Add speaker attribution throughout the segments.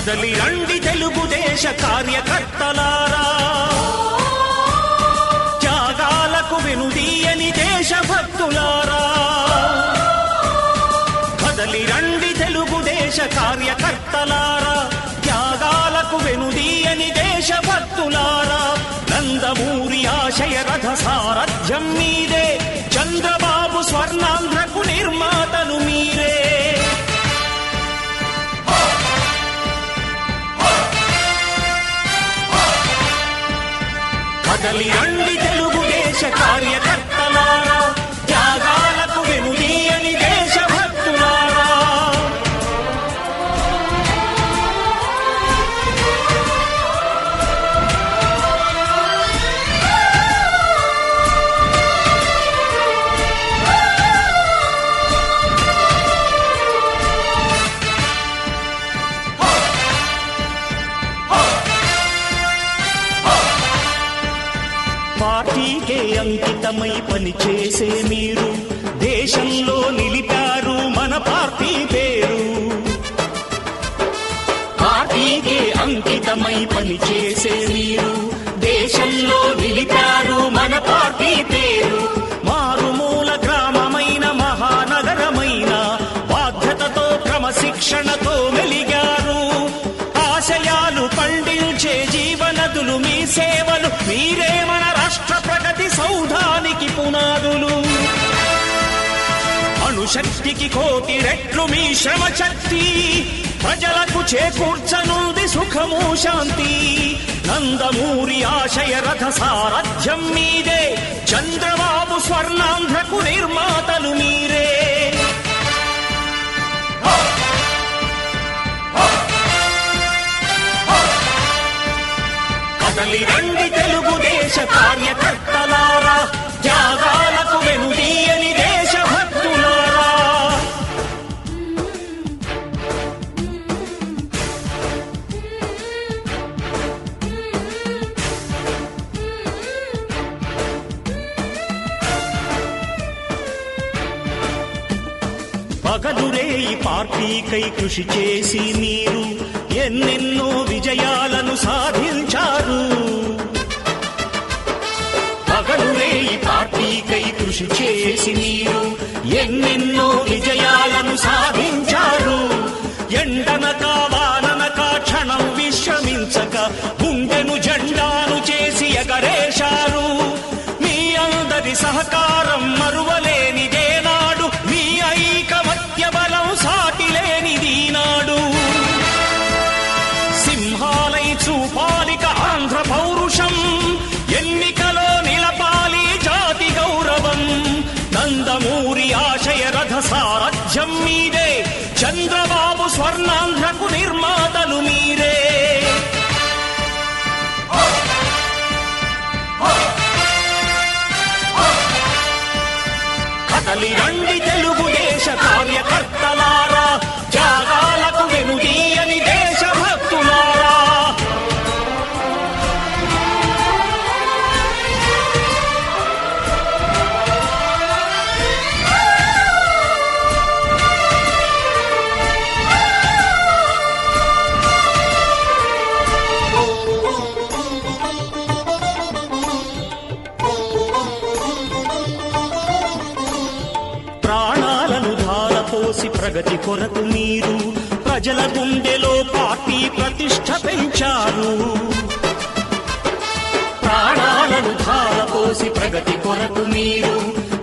Speaker 1: కదలి రండి తెలుగుదేశ కార్యకర్తలారా, త్యాగాలకు వెనుదీయని దేశభక్తులారా. కదలి రండి తెలుగుదేశ కార్యకర్తలారా, త్యాగాలకు వెనుదీయని దేశభక్తులారా. నందమూరి ఆశయ రథ సారథ్యం మీరే, చంద్రబాబు స్వర్ణాంధ్రకు నిర్మాతలు మీరే. కదలి రండి తెలుగుదేశ కార్యకర్తలారా, త్యాగాలకు వెనుదీయని దేశభక్తులారా. పార్టీకే అంకితమై పనిచేసే మీరు దేశంలో నిలిపారు మన పార్టీ పేరు. పార్టీకే అంకితమై పనిచేసే మీరు దేశంలో నిలిపారు మన పార్టీ పేరు. మారుమూల గ్రామమైన మహానగరమైన బాధ్యతతో క్రమశిక్షణతో మెలిగారు. ఆశయాలు పండించే జీవనదులు మీ సేవలు, మీరే మన రాష్ట్ర ప్రగతి సౌధానికి పునాదులు. అణుశక్తికి కోటి రెట్లు మీ శ్రమ శక్తి, ప్రజలకు చేకూర్చనుంది సుఖము శాంతి. నందమూరి ఆశయ రథ సారథ్యం మీదే, చంద్రబాబు స్వర్ణాంధ్రకు నిర్మాతలు మీరే. కదలి రండి తెలుగుదేశ కార్యకర్తలారా, త్యాగాలకు వెనుదీయని దేశభక్తులారా. పగలురే ఈ పార్టీకై కృషి చేసి మీరు ఎన్నెన్నో విజయాలను సాధించారు. పగలురే ఈ పార్టీకై కృషి చేసి మీరు ఎన్నెన్నో విజయాలను సాధించారు. ఎండనక వాననక క్షణం విశ్రమించక గుండెను జెండాను చేసి ఎగరేశారు. మీ అందరి సహకారం మరువలేనిదే నాడు, మీ ఐకమత్య బలం సాటిలేనిది నాడు. సింహాలై చూపాలిక ఆంధ్ర పౌరుషం, ఎన్నికలో నిలపాలి జాతి గౌరవం. నందమూరి ఆశయ రథ సారథ్యం మీదే, చంద్రబాబు స్వర్ణాంధ్రకు నిర్మాతలు మీరే. కదలి రండి తెలుగుదేశ కార్యకర్తలారా, త్యాగాలకు వెనుదీయని దేశభక్తులారా. ప్రాణాలను ధారపోసి ప్రగతి కొరకు మీరు ప్రజల గుండెలో పార్టీ ప్రతిష్ఠ పెంచారు. ప్రాణాలను ధారపోసి ప్రగతి కొరకు మీరు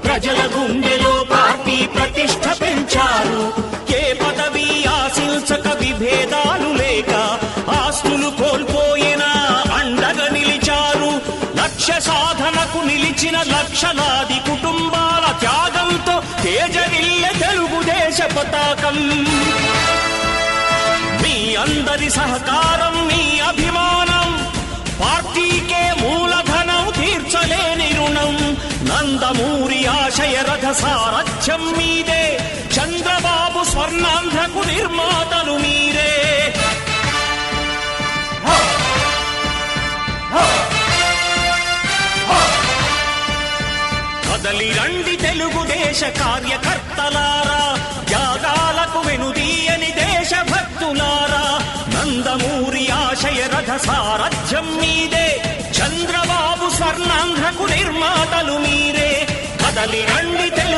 Speaker 1: ప్రజల గుండెలో పార్టీ ప్రతిష్ఠ పెంచారు. ఏ పదవి ఆశించక విభేదాలు లేక ఆస్తులు కోల్పోయినా అండగా నిలిచారు. లక్ష్య సాధనకు నిలిచిన లక్షలాది కుటుంబాల త్యాగంతో తేజరిల్లె తెలుగుదేశ పతాకం. మీ అందరి సహకారం, మీ అభిమానం పార్టీకే మూలధనం, తీర్చలేని రుణం. నందమూరి ఆశయ రథ సారథ్యం మీదే, చంద్రబాబు స్వర్ణాంధ్రకు నిర్మాతలు మీరే. కదలి రండి తెలుగుదేశ కార్యకర్తలారా, త్యాగాలకు వెనుదీయని దేశభక్తులారా. నందమూరి ఆశయ రథ సారథ్యం మీదే, చంద్రబాబు స్వర్ణాంధ్రకు నిర్మాతలు మీరే. కదలి రండి తెలుగు